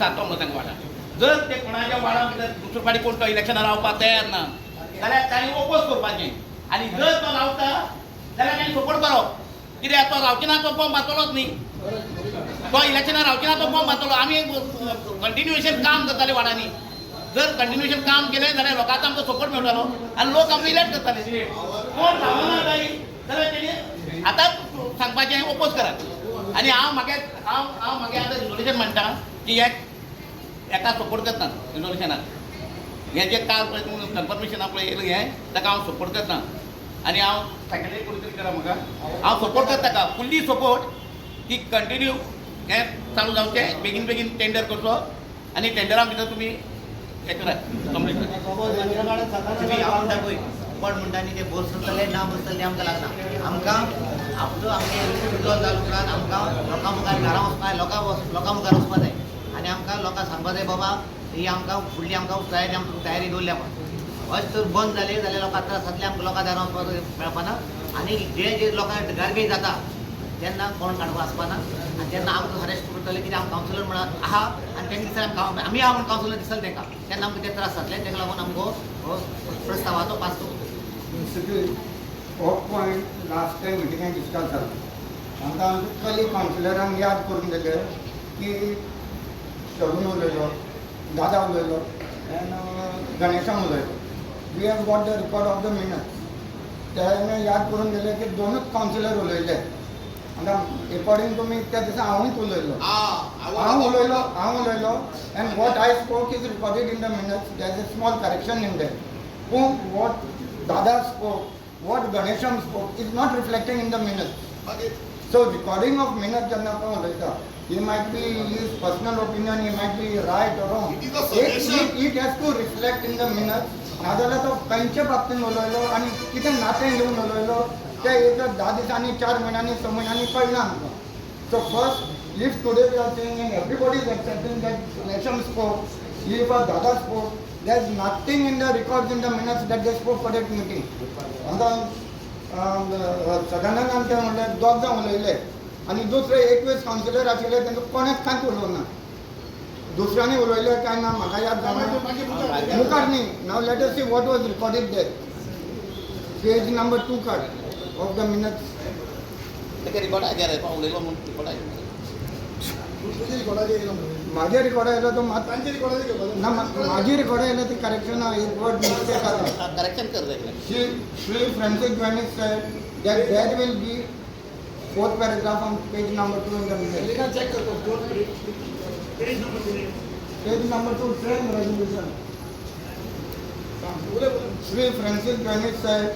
जातो म्हणून तांकां वाडा जर ते कोणाच्या वाडा भितर दुसरे फाटी कोण तो इलेक्शनाक रावपाक तयार ना जाल्यार तांणी ओपोज करपाचें आनी जर तो रावता जाल्यार तांणी सपोर्ट करप कित्याक तो रावचे ना तो बॉम्ब मारतलोच न्ही तो इलेक्शनाक रावचे ना तो बॉम्ब मारतलो आमी कंटिन्युएशन काम करताले वाडांनी जर कंटिन्युएशन काम केलें जाल्यार लोकांचो आमकां सपोर्ट मेळटालो आनी लोक आमकां इलेक्ट करताले कोण रावना जाय जाल्यार तेणी आतांच सांगपाचें ओपोज करात आनी हांव म्हागे आतां रिजोल्युशन म्हणटा की एका सपोर्ट करता रिजोल्युशनाक हें जें काल पळय तुमी कन्फर्मेशना पळय येयलें हें ताका हांव सपोर्ट करता आनी हांव सेक्रेटरी कोणी तरी करा म्हाका हांव सपोर्ट करता ताका फुल्ली सपोर्ट की कंटिन्यू हें चालू जावचें बेगीन बेगीन टेंडर करचो आनी टेंडरा भितर तुमी हें करात कंप्लीट कोण म्हणटा न्ही ते बसतले ना बसतले आमकां लागना आमकां आपलो आमगे शिरदोल तालुक्यांत आमकां लोकां मुखार घरां वचपाक लोकां मुखार वचपा जाय आनी आमकां लोकांक सांगपा जाय बाबा ही आमकां फुडली आमकां तयारी दवरल्या पळय अशें जर बंद जालें जाल्यार लोकां त्रास जातले आमकां लोकां दारां वचपाक मेळपाना आनी जे लोकांक गार्बेज जाता तेन्ना कोण काडपाक आसपाना आनी तेन्ना आमकां अरेस्ट करतले कित्याक आमकां कावन्सिलर म्हणून आहा आनी तेंका दिसता आमी आहा म्हण कावन्सिलर दिसले तेंकां तेन्ना आमकां ते त्रास जातले तेका लागून आमकां हो प्रस्तावाचो पास करतो हो पॉयंट लास्ट टायम मिटिंगान डिस्कस जालो आमकां कली कावन्सिलरांक याद करून दिले की शगून उलयलो दादा उलयलो एन्ड गणेशान उलयलो we have got the record of the minutes तेणे याद करून दिले की दोनूच कावन्सिलर उलयले आतां एकॉर्डिंग टू मी त्या दिसा हांवूच उलयलो हांव उलयलो end what I spoke is recorded in the minutes there is a small correction in देट पूण what Dada spoke, what Ganesham spoke is not reflecting in the minutes. So recording of minutes janna ko laita. He might be his personal opinion, he might be right or wrong. It has to reflect in the minutes. नाजाल्यार तो खंयच्या बाबतीन उलयलो आनी कितें नातें घेवन उलयलो तें एक 10 दिसांनी 4 म्हयन्यांनी 6 म्हयन्यांनी कळना आमकां. So first, if today we are saying and everybody is accepting that Ganesham spoke, if a Dada spoke, there is nothing in the records in the minutes that they spoke for that meeting. आता सदानंद आमचे म्हणल्यार दोग जाण उलयले आनी दुसरे एकवीस councillor आशिल्ले तांकां कोणेच कांयच उलोवंक ना दुसऱ्यांनी उलयले काय ना म्हाका याद जावना मुखार न्ही now let us see what was recorded there page number 2 card of the minutes ताका रिकॉर्डाचेर उलयलो म्हणून रिकॉर्डाचेर माझे रिकॉर्ड आयलो तो ना माझी रिकॉर्ड आयलो ती करेक्शन एक वर्ड मिस्टेक आसा करेक्शन कर Shri Francis Joannis said that there will be fourth paragraph on page number 2 in the minutes. check करतो page number 2 same resolution. Shri Francis Joannis said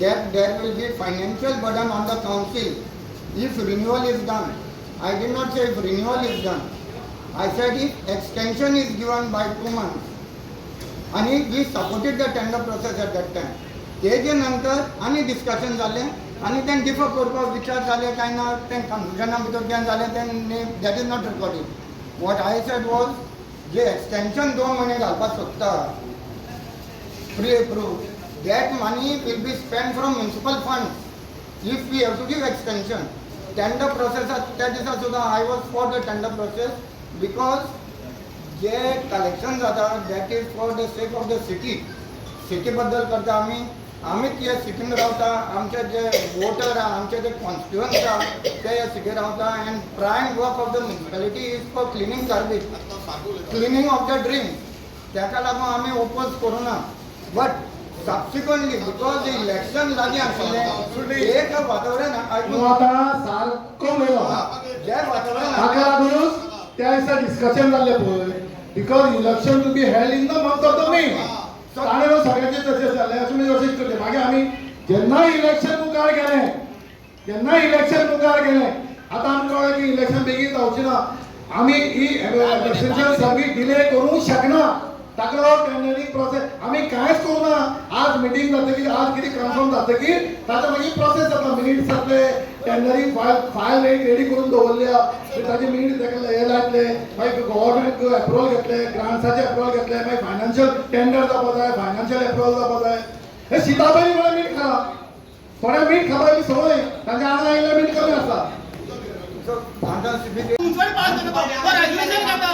that there will be financial burden on the council if renewal is done. I did not say if renewal is done. I said if extension is given by 2 months. And we supported the tender process at that time. तेजे नंतर आनी discussion जालें आनी तें differ करपाक विचार जाले काय ना तें कन्फ्युजना भितर कितें जालें तें that is not recorded what I said was जे एक्सटेंशन 2 म्हयने घालपाक सोदता pre approve that money will be spend from municipal fund if we have to give extension tender प्रोसेसात त्या दिसा सुद्दां I was for the tender process because जे collection जाता that is for the sake of the city बद्दल करता आमीच ह्या सिटीन रावता आमचे जे वोटर आमचे जे कॉन्स्टिट्युअन्स आहा ते ह्या सिटीन रावता and prime work of the municipality is for cleaning garbage cleaning of the drain ताका लागून आमी ओपोज करूना बट सबसिक्वेंटली बिकॉज इलेक्शन लागीं आशिल्लें एक वातावरण सारको मेलो जे वातावरण ताका लागून त्या दिसा डिस्कशन जाल्लें पळय because election to be held in the month of the May ताणें सगळ्यांचे तशें जालें अशें म्हणजे अशें करचें मागीर आमी जेन्ना इलेक्शन मुखार गेलें आतां आमकां कळ्ळें की इलेक्शन बेगीन जावचें ना आमी ही एक्सटेंशन सर्वीस डिले करूंक शकना ताका लागून टेंडरींग प्रोसेस आमी कांयच करूना आज मिटींग जातकीर आज कितें कन्फर्म जातकीर ताचो मागीर प्रोसेस जाता मिनिट्स जातले टेंडरींग फायल रेडी करून दवरल्या ताचे मिनिट्स ताका हे लायतले मागीर गव्हर्नमेंट एप्रुवल घेतले ग्रांट्साचे एप्रुवल घेतले मागीर फायनान्शियल टेंडर जावपा जाय फायनान्शियल एप्रुवल जावपा जाय हे सिताबळी म्हळ्यार मीठ खाला थोडे मीठ खावपाची संवय तांच्या आंगां आयिल्लें मीठ कमी आसता So, मुन्सिपल पास करता तो रेजुलेशन करता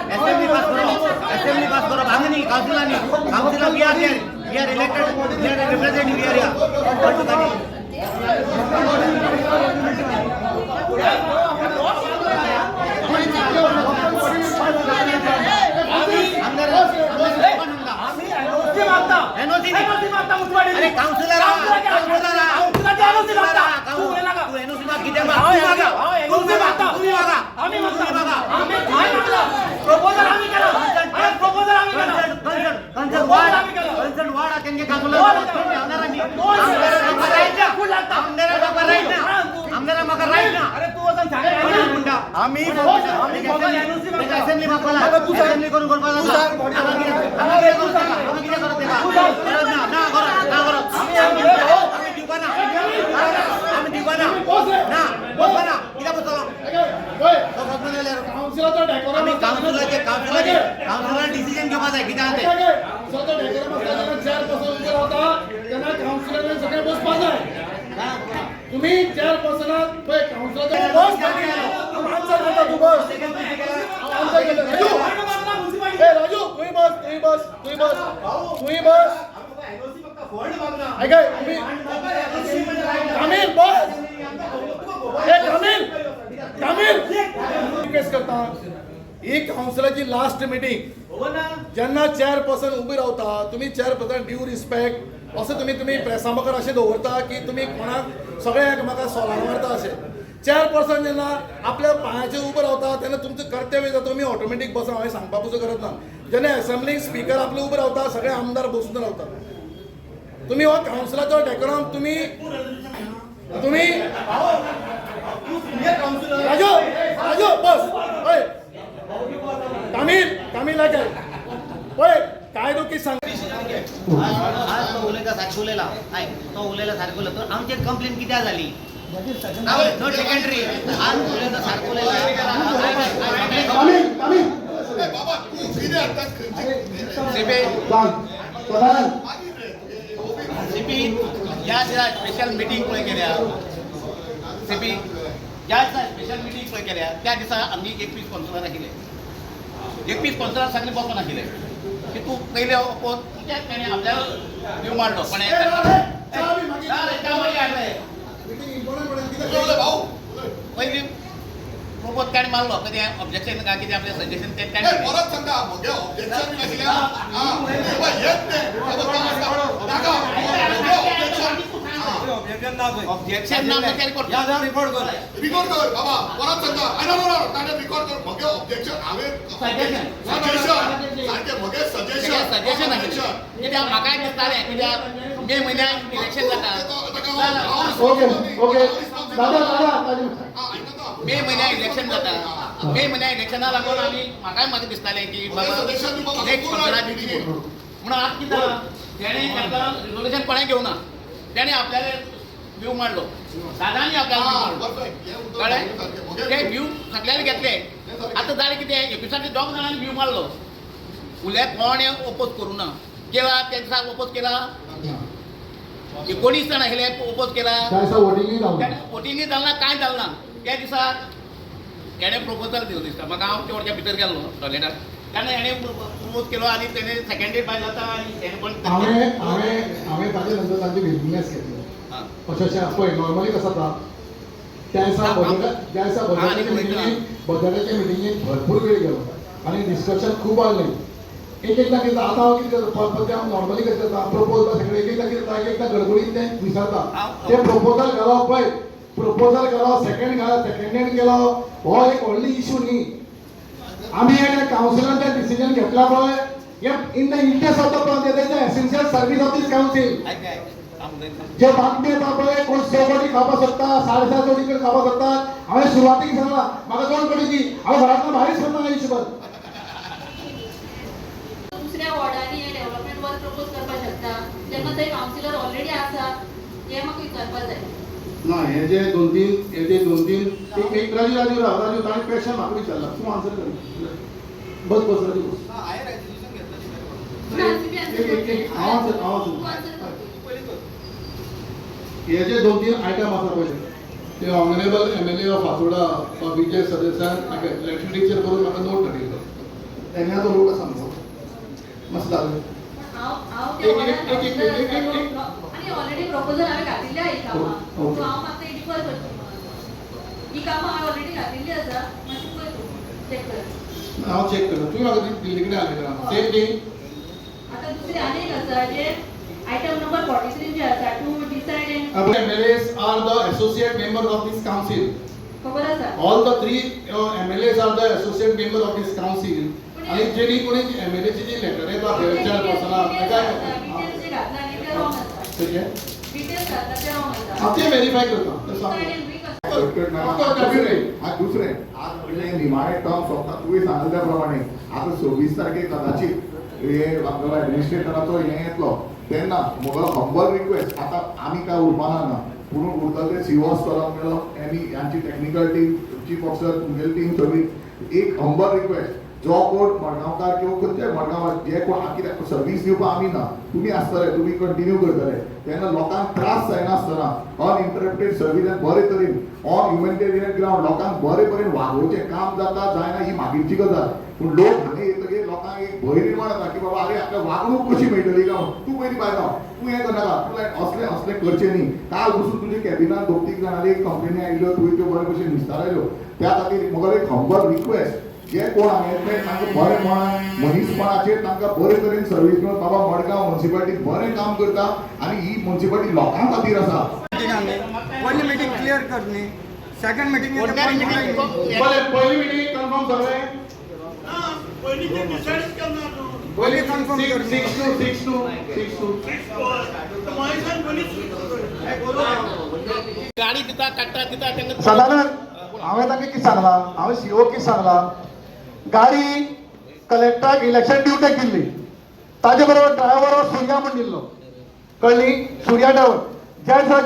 असेंब्ली पास करो भांगनी councillor we are elected we are representing area अरे काउंसिलर काउंसिलर डिसिजन घेवपा जाय कित्याक ते तुम्ही चेअरपर्सनात राजू तुम्ही बस ऐका कामिल बस कामिल केस करता ही काउन्सिलाची लास्ट मीटिंग जेन्ना चेअरपर्सन उबी रावता तुम्ही चेअरपर्सन ड्यू रिस्पेक्ट असं तुम्ही प्रेसा मुखार अशें दवरता की तुम्ही कोणाक सगळ्याक म्हाका सोलान मारता अशें चेअरपर्सन जेन्ना आपल्या पांयाचेर उबो रावता तेन्ना तुमचें कर्तव्य जाता तुमी ऑटोमॅटीक बसून हांवें सांगपाचो गरज ना जेन्ना असेंब्लीक स्पीकर आपले उबो रावता सगळे आमदार बसून रावता तुम्ही हो काउन्सिलाचो डेकोरम तुम्ही राजू बस होय कामिल ऐकाय होय काय तो की सांग आज तो उलयता सारको उलयला तो उलयला सारको उलयता तर आमची कंप्लेन कित्याक जाली नो सेकंडरी आज उलयता सारको उलयला सीपी ह्या स्पेशल मिटींग पळय केल्या सीपी ह्या स्पेशल मिटींग पळय केल्या त्या दिसा आमी 21 काउन्सिलर आशिल्ले 21 काउन्सिलर सगळे बसून आशिल्ले की तू पहिले ओपोज त्याने आपल्याला व्यू मारलो पण पहिली प्रोपोज त्याने मारलो कधी ऑब्जेक्शन का किती आपले सजेशन ते त्याने ऑब्जेक्शन ना रिपोर्ट कर बाबा परत सांगा ताणे रिकॉर्ड कर मगे ऑब्जेक्शन हांवें सजेशन कित्याक म्हाकाय दिसतालें कित्याक मे म्हयन्याक इलेक्शन जाता मे म्हयन्याक इलेक्शन जाता मे म्हयन्याक इलेक्शना लागून आमी म्हाका दिसतालें की बाबा नेक्स्ट पंचायत दिवची म्हणून आज कितें जालां तेणें रिजोल्युशन कोणें घेवना तेणें आपल्याला व्यू मारलो दादांनी आपल्याला कळ्ळें ते व्यू सगळ्यांनी घेतले आतां जालें कितें एपिसाची 2 जाणांनी व्यू मारलो उले कोणें ओपोज करूं ना केला त्या दिसाक ओपोज केला 19 जाण आशिल्ले ओपोज केला वोटिंगूय जालना कांय जालना त्या दिसाक हेणें प्रपोजल दिलो दिसता म्हाका हांव ते वरच्या भितर गेल्लो टॉयलेटार तेन्ना हेणें प्रपोज केलो आनी तेणें सेकंडेड बाय जाता आनी हेणें पण हांवें ताजे नंतर तांची विटनेस घेतली अशें पळय नॉर्मली कसं जाता त्या दिसा बजेटाचे मिटिंगेक भरपूर वेळ गेलो आनी डिस्कशन खूब जालें एकदां कितें आतां हांव कितें करता नॉर्मली कशें जाता प्रपोज सगळें एकदां कितें जाता एकदां गडबडीन तें विसरता तें प्रपोजल घालप पळय प्रपोजल केलो सेकंडेड केलो हो एक व्हडली इशू न्ही आमी काउन्सिलान तें डिसिजन घेतला पळय in the interest of the essential service of this council जे बातमी येता पळय कोण 100 कोटी खावपाक सोदता 7.5 कोटी खावपाक सोदता हांवें सुरवातीक सांगलां म्हाका 2 कोटी दी हांव घरांतल्यान भायर सरना आयुश्यभर दुसऱ्या वॉर्डांनी हे डेव्हलपमेंट वर्क प्रपोज करपाक शकता जेन्ना थंय काउन्सिलर ऑलरेडी आसा हे म्हाका विचारपाक जाय ना हे जे दोन तीन एक राजू ताणें क्वेश्चन म्हाका विचारला तूं आन्सर कर बस राजू बस हे जे 2-3 आयटम आसा पळय ते honourable MLA of Fatorda Vijay Sardesai म्हाका इलेक्ट्रिसिटीचेर करून म्हाका नोट धाडिल्लो तेन्नाचो रूट आसा न्हू मातसो धाडून हांव ते आनी ऑलरेडी प्रपोजल हांवें घातिल्ली आहा ही कामां सो हांव मागता ही डिफर करता ही कामां हांवें ऑलरेडी घातिल्ली आसा मातशें पळय तूं चॅक कर हांव चॅक करता तुवें म्हाका दिल्ली कडेन हाडलें सेम थिंग आता दुसरी आनी एक आसा जे आयटम नंबर 43 जे आसा to decide and MLAs are the associate members of this council. खबर आसा All the 3 MLAs are the associate members of this council. आणि जे कोणी MLA ची जी लेटर येता चेअर पर्सना डिटेल्स जे घातला न्ही ते रॉंग आसा डिटेल्स घातला ते रॉंग आसा हांव ते व्हेरीफाय करता ते सांग दुसरे आज म्हणजे निमाणे टर्म सोंपता तुवें सांगले त्या प्रमाणे आता 26 तारखेक कदाचित हे आपल्याला ऍडमिनिस्ट्रेटराचो हे येतलो तेन्ना म्हजो हंबल रिक्वेस्ट आता आमी काय उरपाना ना पूण उरतले CEO स्तरावर यांची टेक्निकल टीम चीफ ऑफिसर तुमगेली टीम सगळी एक हंबल रिक्वेस्ट जो कोण मडगांवकार किंवा खंयच्याय मडगांव जे कोण कित्याक सर्वीस दिवपाक आमी ना तुमी आसतले तुमी कंटिन्यू करतले तेन्ना लोकांक त्रास जायनासतना अनइंटरप्टेड सर्वीस बरे तरेन ऑन ह्युमॅनिटेरियन ग्राउंड लोकांक बरे तरेन वागोवचें काम जाता जायना ही मागीरची गजाल पूण लोक हांगा येतकीर लोकांक एक भंय निर्माण जाता की बाबा आरे आपल्याक वागणूक कशी मेळटली काय तूं पयलीं भायर राव तूं हें करनाका तुवें असलें असलें करचें न्ही काल बसून तुजे कॅबिनात 2-3 जाणांनी कंप्लेनी आयिल्ल्यो तुवें त्यो बरे भशेन निस्तारयल्यो त्या खातीर म्हजो एक हंबल रिक्वेस्ट जे कोण हांगा येतले तांकां बरें मनान मनीसपणाचेर तांकां बरे तरेन सर्वीस मेळून बाबा मडगांव म्युनिसिपालिटी बरें काम करता आनी ही म्युनिसिपालिटी लोकां खातीर आसा पहली मीटिंग क्लियर करनी सेकंड मीटिंग पहिली मीटिंग कन्फर्म सगळें पहली कन्फर्म 6 to गाडी दिता काडटा दिता तेंका सदानंद हांवें तांकां कितें सांगलां हांवें CEO कितें सांगलां गाडी कलेक्टराक इलेक्शन ड्युटेक दिल्ली ताजे बरोबर ड्रायव्हर सुर्या म्हण दिल्लो कळ्ळी सुर्या ड्रायव्हर ज्या दिसा